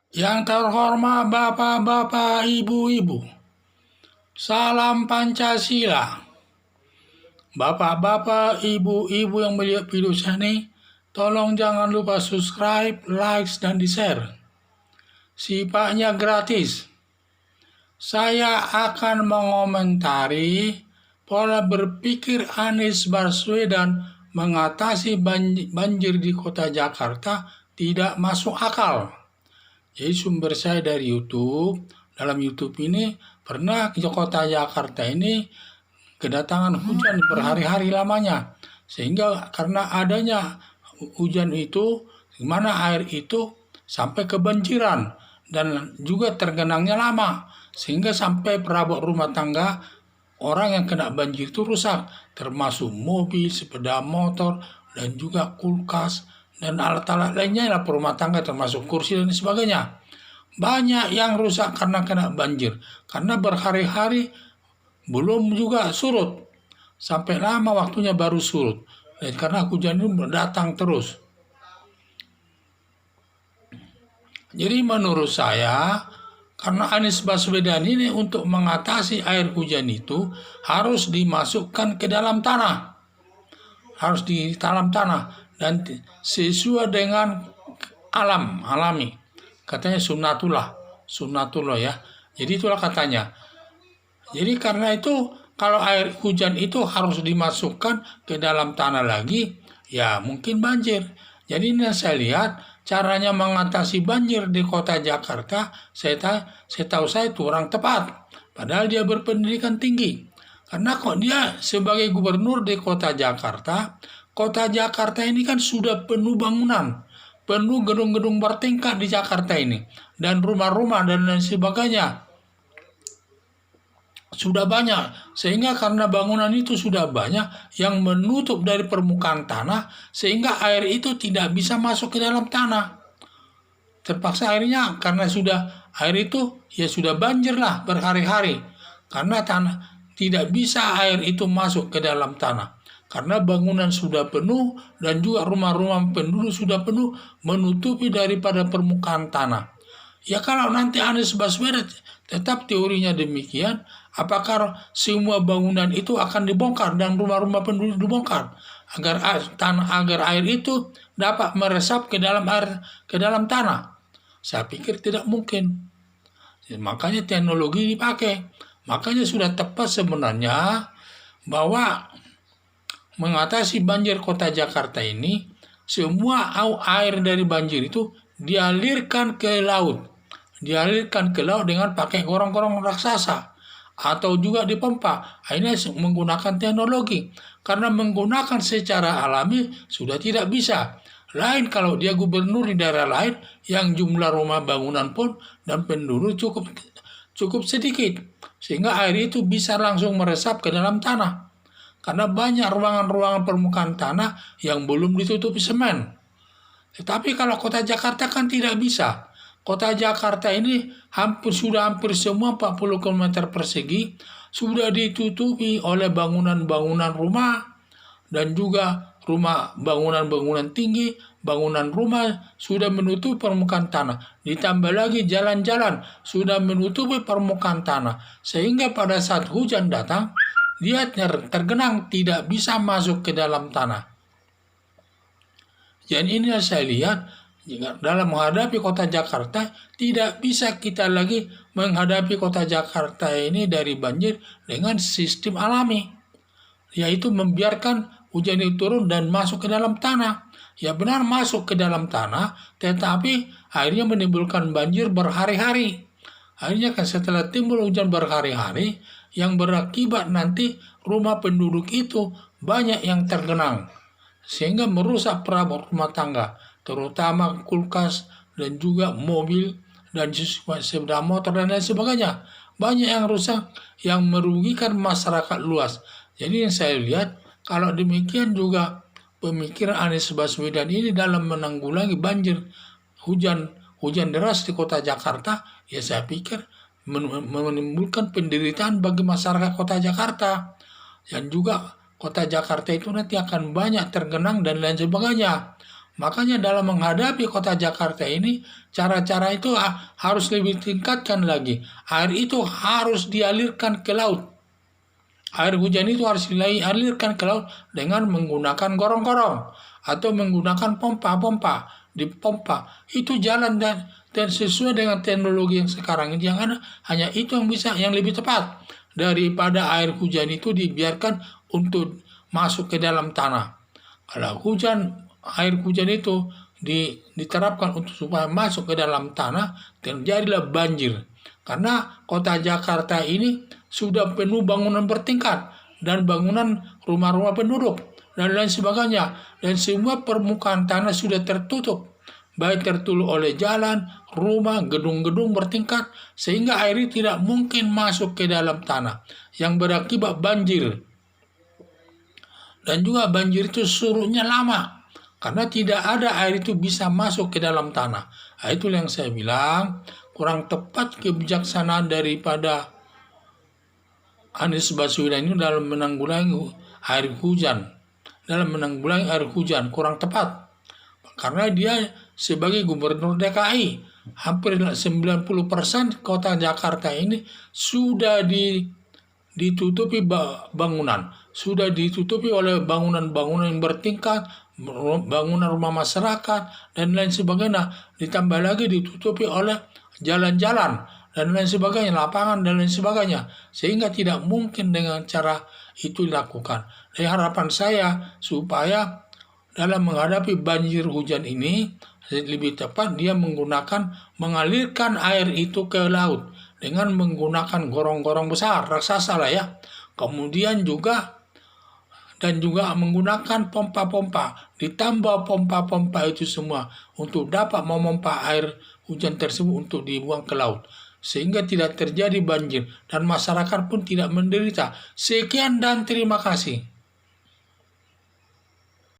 Yang terhormat Bapak-bapak, Ibu-ibu, salam Pancasila. Bapak-bapak, Ibu-ibu yang melihat video ini, tolong jangan lupa subscribe, like, dan di-share. Sifatnya gratis. Saya akan mengomentari pola berpikir Anies Baswedan mengatasi banjir di kota Jakarta tidak masuk akal. Jadi sumber saya dari YouTube. Dalam YouTube ini pernah ke kota Jakarta ini kedatangan hujan berhari-hari lamanya. Sehingga karena adanya hujan itu, di mana air itu sampai kebanjiran dan juga tergenangnya lama. Sehingga sampai perabot rumah tangga orang yang kena banjir itu rusak. Termasuk mobil, sepeda motor, dan juga kulkas dan alat-alat lainnya lah rumah tangga termasuk kursi dan sebagainya. Banyak yang rusak karena kena banjir. Karena berhari-hari belum juga surut. Sampai lama waktunya baru surut. Dan karena hujan itu datang terus. Jadi menurut saya, karena Anies Baswedan ini untuk mengatasi air hujan itu harus dimasukkan ke dalam tanah. Harus di dalam tanah dan sesuai dengan alami. Katanya sunnatullah ya. Jadi itulah katanya. Jadi karena itu kalau air hujan itu harus dimasukkan ke dalam tanah lagi, ya mungkin banjir. Jadi ini saya lihat caranya mengatasi banjir di kota Jakarta, saya tahu saya itu orang tepat. Padahal dia berpendidikan tinggi. Karena kok dia sebagai gubernur di kota Jakarta ini kan sudah penuh bangunan, penuh gedung-gedung bertingkat di Jakarta ini, dan rumah-rumah dan lain sebagainya. Sudah banyak, sehingga karena bangunan itu sudah banyak yang menutup dari permukaan tanah, sehingga air itu tidak bisa masuk ke dalam tanah. Terpaksa airnya, karena sudah air itu ya sudah banjir lah berhari-hari, karena tanah tidak bisa air itu masuk ke dalam tanah. Karena bangunan sudah penuh dan juga rumah-rumah penduduk sudah penuh menutupi daripada permukaan tanah. Ya kalau nanti Anies Baswedan tetap teorinya demikian, apakah semua bangunan itu akan dibongkar dan rumah-rumah penduduk dibongkar agar air itu dapat meresap ke dalam tanah? Saya pikir tidak mungkin. Makanya teknologi dipakai. Makanya sudah tepat sebenarnya bahwa mengatasi banjir kota Jakarta ini, semua air dari banjir itu dialirkan ke laut. Dialirkan ke laut dengan pakai gorong-gorong raksasa. Atau juga dipompa. Ini menggunakan teknologi. Karena menggunakan secara alami sudah tidak bisa. Lain kalau dia gubernur di daerah lain yang jumlah rumah bangunan pun dan penduduk cukup sedikit. Sehingga air itu bisa langsung meresap ke dalam tanah. Karena banyak ruangan-ruangan permukaan tanah yang belum ditutupi semen. Tetapi kalau kota Jakarta kan tidak bisa. Kota Jakarta ini hampir semua 40 km persegi sudah ditutupi oleh bangunan-bangunan rumah dan juga bangunan-bangunan tinggi, bangunan rumah sudah menutupi permukaan tanah. Ditambah lagi jalan-jalan sudah menutupi permukaan tanah. Sehingga pada saat hujan datang, dia tergenang tidak bisa masuk ke dalam tanah. Dan ini saya lihat dalam menghadapi kota Jakarta tidak bisa kita lagi menghadapi kota Jakarta ini dari banjir dengan sistem alami, yaitu membiarkan hujan itu turun dan masuk ke dalam tanah. Ya benar masuk ke dalam tanah, tetapi akhirnya menimbulkan banjir berhari-hari. Akhirnya kan setelah timbul hujan berhari-hari, yang berakibat nanti rumah penduduk itu banyak yang tergenang. Sehingga merusak perabot rumah tangga, terutama kulkas dan juga mobil dan sepeda motor dan lain sebagainya. Banyak yang rusak yang merugikan masyarakat luas. Jadi yang saya lihat, kalau demikian juga pemikiran Anies Baswedan ini dalam menanggulangi banjir hujan deras di kota Jakarta, ya saya pikir menimbulkan penderitaan bagi masyarakat kota Jakarta. Dan juga kota Jakarta itu nanti akan banyak tergenang dan lain sebagainya. Makanya dalam menghadapi kota Jakarta ini, cara-cara itu harus lebih tingkatkan lagi. Air itu harus dialirkan ke laut. Air hujan itu harus dialirkan ke laut dengan menggunakan gorong-gorong atau menggunakan pompa-pompa. Dipompa itu jalan dan sesuai dengan teknologi yang sekarang ini yang ada, hanya itu yang bisa, yang lebih tepat daripada air hujan itu dibiarkan untuk masuk ke dalam tanah. Kalau air hujan itu diterapkan untuk supaya masuk ke dalam tanah, terjadilah banjir. Karena kota Jakarta ini sudah penuh bangunan bertingkat dan bangunan rumah-rumah penduduk dan lain sebagainya, dan semua permukaan tanah sudah tertutup, baik tertutup oleh jalan, rumah, gedung-gedung bertingkat, sehingga air itu tidak mungkin masuk ke dalam tanah yang berakibat banjir. Dan juga banjir itu surutnya lama karena tidak ada air itu bisa masuk ke dalam tanah. Nah, itu yang saya bilang kurang tepat kebijaksanaan daripada Anies Baswedan ini dalam menanggulangi air hujan. Dalam menanggulangi air hujan kurang tepat. Karena dia sebagai gubernur DKI, hampir 90% kota Jakarta ini sudah ditutupi bangunan, sudah ditutupi oleh bangunan-bangunan yang bertingkat, bangunan rumah masyarakat dan lain sebagainya, ditambah lagi ditutupi oleh jalan-jalan dan lain sebagainya, lapangan dan lain sebagainya, sehingga tidak mungkin dengan cara itu dilakukan. Jadi harapan saya supaya dalam menghadapi banjir hujan ini lebih tepat dia mengalirkan air itu ke laut dengan menggunakan gorong-gorong besar, raksasa lah ya. Kemudian juga menggunakan pompa-pompa, ditambah pompa-pompa itu semua untuk dapat memompa air hujan tersebut untuk dibuang ke laut, sehingga tidak terjadi banjir dan masyarakat pun tidak menderita. Sekian dan terima kasih.